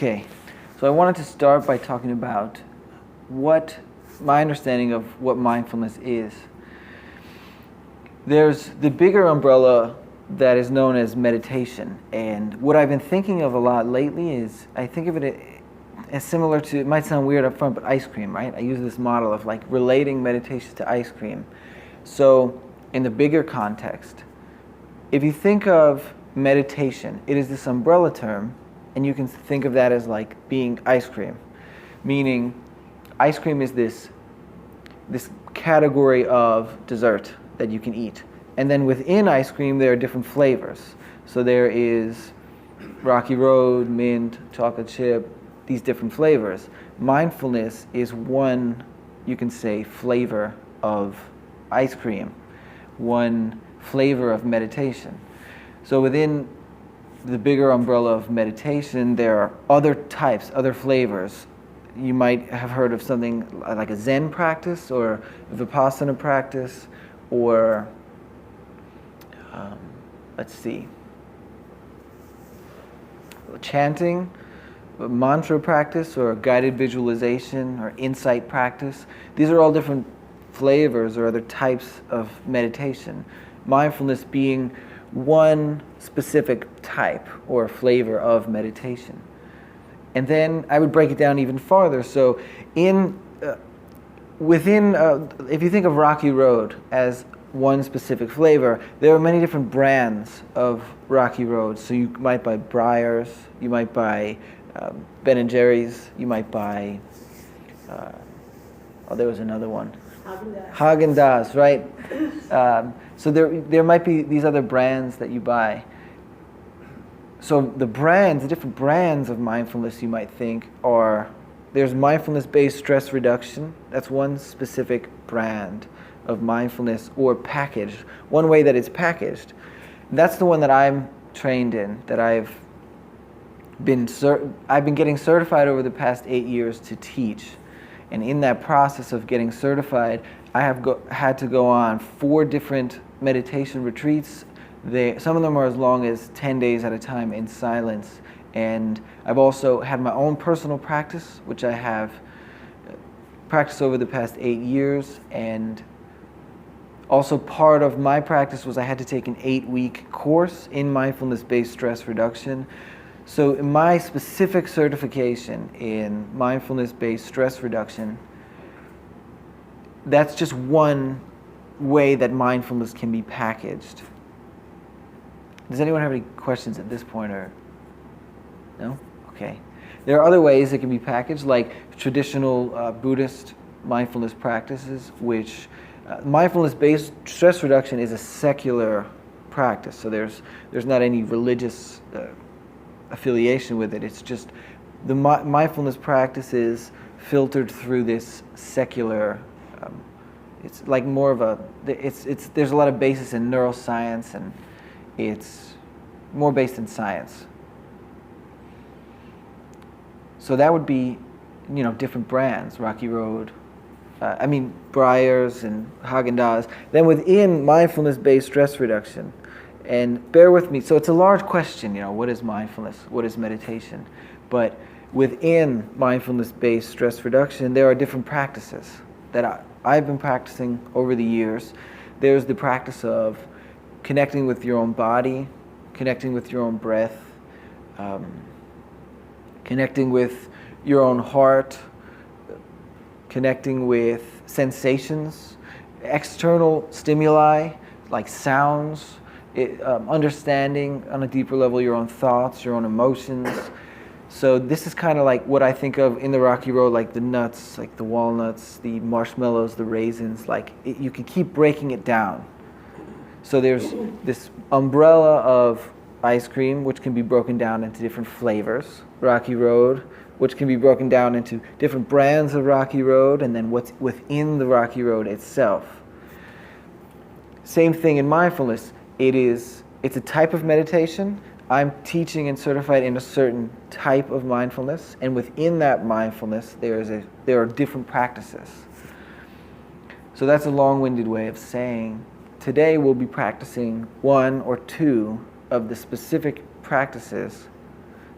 Okay, so I wanted to start by talking about what my understanding of what mindfulness is. There's the bigger umbrella that is known as meditation, and what I've been thinking of a lot lately is I think of it as similar to, it might sound weird up front, but ice cream, right? I use this model of like relating meditation to ice cream. So in the bigger context, if you think of meditation, it is this umbrella term, and you can think of that as like being ice cream, meaning ice cream is this category of dessert that you can eat. And then within ice cream, there are different flavors. So there is Rocky Road, mint, chocolate chip, these different flavors. Mindfulness is one, you can say, flavor of ice cream, one flavor of meditation. So within the bigger umbrella of meditation, there are other types, other flavors. You might have heard of something like a Zen practice or a Vipassana practice, or chanting, mantra practice, or guided visualization, or insight practice. These are all different flavors or other types of meditation. Mindfulness being one specific type or flavor of meditation. And then I would break it down even farther. So if you think of Rocky Road as one specific flavor, there are many different brands of Rocky Road. So you might buy Breyers, you might buy Ben & Jerry's, you might buy, there was another one. Haagen-Dazs, right? So there might be these other brands that you buy. So the different brands of mindfulness you might think are, there's mindfulness-based stress reduction. That's one specific brand of mindfulness, or packaged. One way that it's packaged. That's the one that I'm trained in, that I've been getting certified over the past 8 years to teach. And in that process of getting certified, I have had to go on 4 different meditation retreats. Some of them are as long as 10 days at a time in silence. And I've also had my own personal practice, which I have practiced over the past 8 years. And also part of my practice was I had to take an 8-week course in mindfulness-based stress reduction. So in my specific certification in mindfulness-based stress reduction, that's just one way that mindfulness can be packaged. Does anyone have any questions at this point, or no? Okay. There are other ways it can be packaged, like traditional Buddhist mindfulness practices, which mindfulness-based stress reduction is a secular practice. So there's not any religious affiliation with it. It's just the mindfulness practice is filtered through this secular. It's like more of a. There's a lot of basis in neuroscience, and it's more based in science. So that would be, different brands, Rocky Road, Breyers and Haagen-Dazs. Then within mindfulness-based stress reduction, and bear with me, so it's a large question, what is mindfulness? What is meditation? But within mindfulness-based stress reduction, there are different practices that I've been practicing over the years. There's the practice of connecting with your own body, connecting with your own breath, connecting with your own heart, connecting with sensations, external stimuli like sounds, understanding on a deeper level your own thoughts, your own emotions. So this is kind of like what I think of in the Rocky Road, like the nuts, like the walnuts, the marshmallows, the raisins. You can keep breaking it down. So there's this umbrella of ice cream, which can be broken down into different flavors. Rocky Road, which can be broken down into different brands of Rocky Road, and then what's within the Rocky Road itself. Same thing in mindfulness. It's a type of meditation. I'm teaching and certified in a certain type of mindfulness, and within that mindfulness, there are different practices. So that's a long-winded way of saying today we'll be practicing 1 or 2 of the specific practices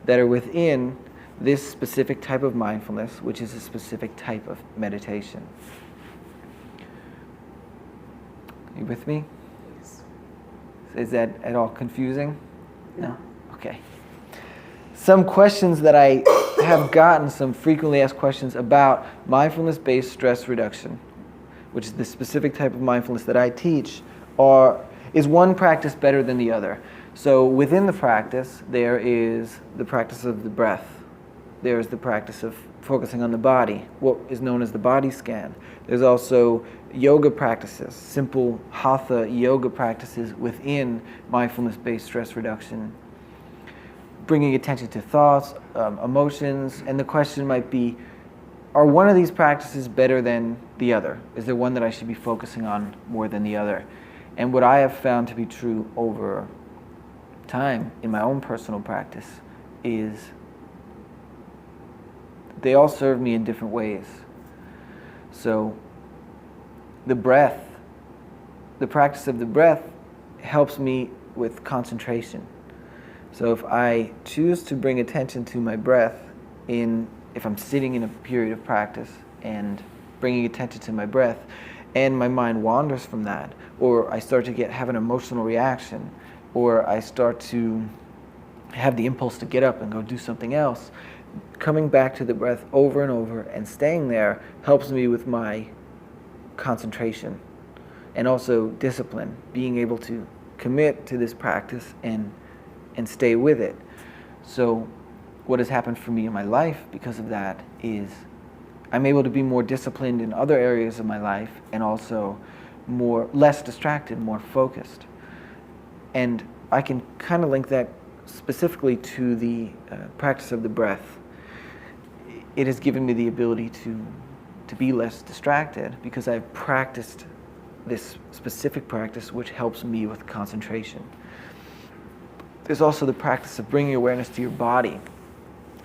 that are within this specific type of mindfulness, which is a specific type of meditation. You with me? Yes. Is that at all confusing? No? Okay. Some questions that I have gotten, some frequently asked questions about mindfulness-based stress reduction, which is the specific type of mindfulness that I teach, is one practice better than the other? So within the practice, there is the practice of the breath. There's the practice of focusing on the body, what is known as the body scan. There's also yoga practices, simple hatha yoga practices within mindfulness-based stress reduction, bringing attention to thoughts, emotions, and the question might be, are one of these practices better than the other? Is there one that I should be focusing on more than the other? And what I have found to be true over time in my own personal practice is they all serve me in different ways. So the breath, the practice of the breath helps me with concentration. So if I choose to bring attention to my breath if I'm sitting in a period of practice and bringing attention to my breath and my mind wanders from that, or I start to have an emotional reaction, or I start to have the impulse to get up and go do something else, coming back to the breath over and over and staying there helps me with my concentration and also discipline, being able to commit to this practice and stay with it. So what has happened for me in my life because of that is I'm able to be more disciplined in other areas of my life and also less distracted, more focused. And I can kind of link that specifically to the practice of the breath. It has given me the ability to be less distracted because I've practiced this specific practice which helps me with concentration. There's also the practice of bringing awareness to your body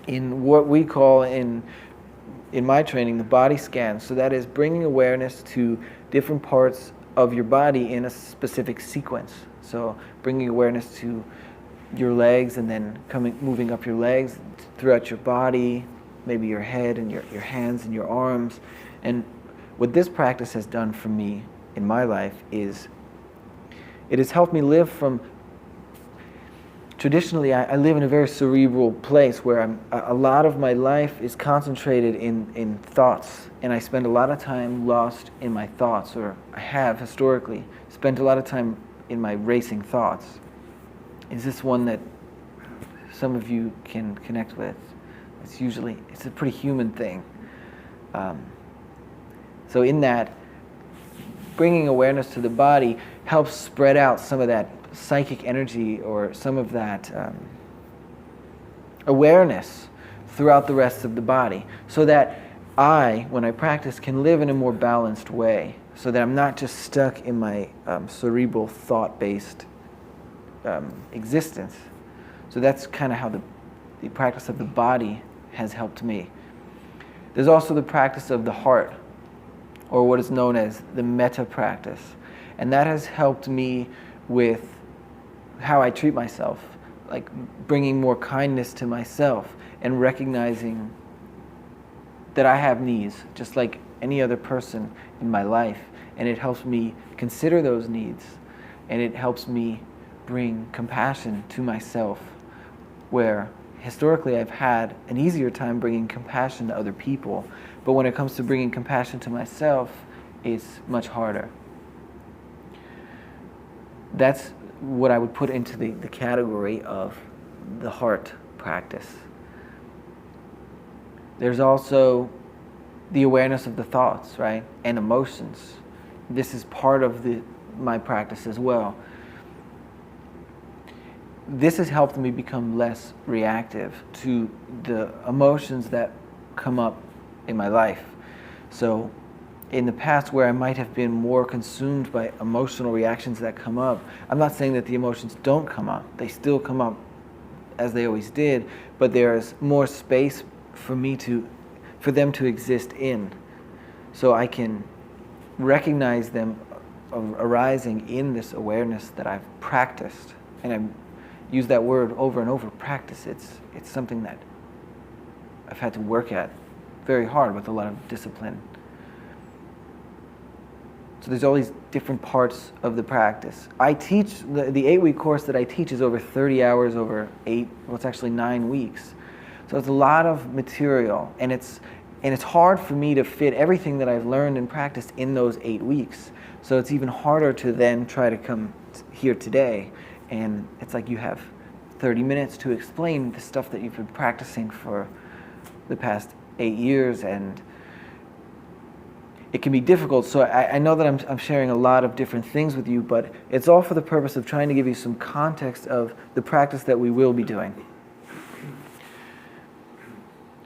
in what we call in my training the body scan. So that is bringing awareness to different parts of your body in a specific sequence. So bringing awareness to your legs and then moving up your legs throughout your body, maybe your head and your hands and your arms. And what this practice has done for me in my life is it has helped me live from. Traditionally, I live in a very cerebral place where a lot of my life is concentrated in thoughts, and I spend a lot of time lost in my thoughts, or I have historically spent a lot of time in my racing thoughts. Is this one that some of you can connect with? It's a pretty human thing. So in that, bringing awareness to the body helps spread out some of that psychic energy or some of that awareness throughout the rest of the body, so that when I practice, can live in a more balanced way, so that I'm not just stuck in my cerebral thought-based existence. So that's kind of how the practice of the body has helped me. There's also the practice of the heart, or what is known as the metta practice, and that has helped me with how I treat myself, like bringing more kindness to myself and recognizing that I have needs just like any other person in my life, and it helps me consider those needs, and it helps me bring compassion to myself, where historically I've had an easier time bringing compassion to other people, but when it comes to bringing compassion to myself, it's much harder. That's what I would put into the category of the heart practice. There's also the awareness of the thoughts, right, and emotions. This is part of my practice as well. This has helped me become less reactive to the emotions that come up in my life. So in the past, where I might have been more consumed by emotional reactions that come up, I'm not saying that the emotions don't come up. They still come up as they always did, but there's more space for them to exist in. So I can recognize them arising in this awareness that I've practiced. And I use that word over and over, practice. It's something that I've had to work at very hard with a lot of discipline. So there's all these different parts of the practice. I teach, the 8-week course that I teach is over 30 hours over it's actually 9 weeks. So it's a lot of material, and it's hard for me to fit everything that I've learned and practiced in those 8 weeks. So it's even harder to then try to come here today, and it's like you have 30 minutes to explain the stuff that you've been practicing for the past 8 years, and it can be difficult. So I know that I'm sharing a lot of different things with you, but it's all for the purpose of trying to give you some context of the practice that we will be doing.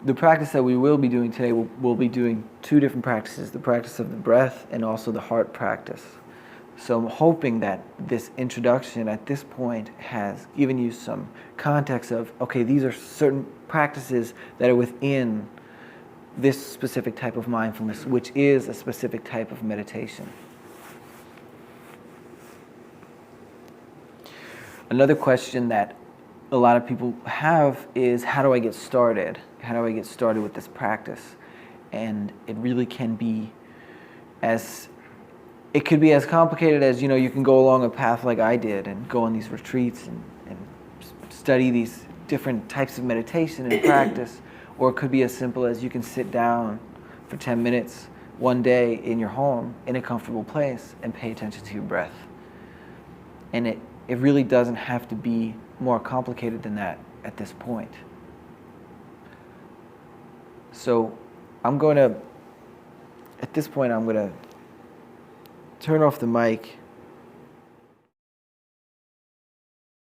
The practice that we will be doing today, we'll be doing 2 different practices, the practice of the breath and also the heart practice. So I'm hoping that this introduction at this point has given you some context of, okay, these are certain practices that are within this specific type of mindfulness, which is a specific type of meditation. Another question that a lot of people have is, how do I get started? How do I get started with this practice? And it really can be it could be as complicated as, you can go along a path like I did and go on these retreats and study these different types of meditation and practice. Or it could be as simple as you can sit down for 10 minutes one day in your home in a comfortable place and pay attention to your breath. And it really doesn't have to be more complicated than that at this point. So at this point I'm going to turn off the mic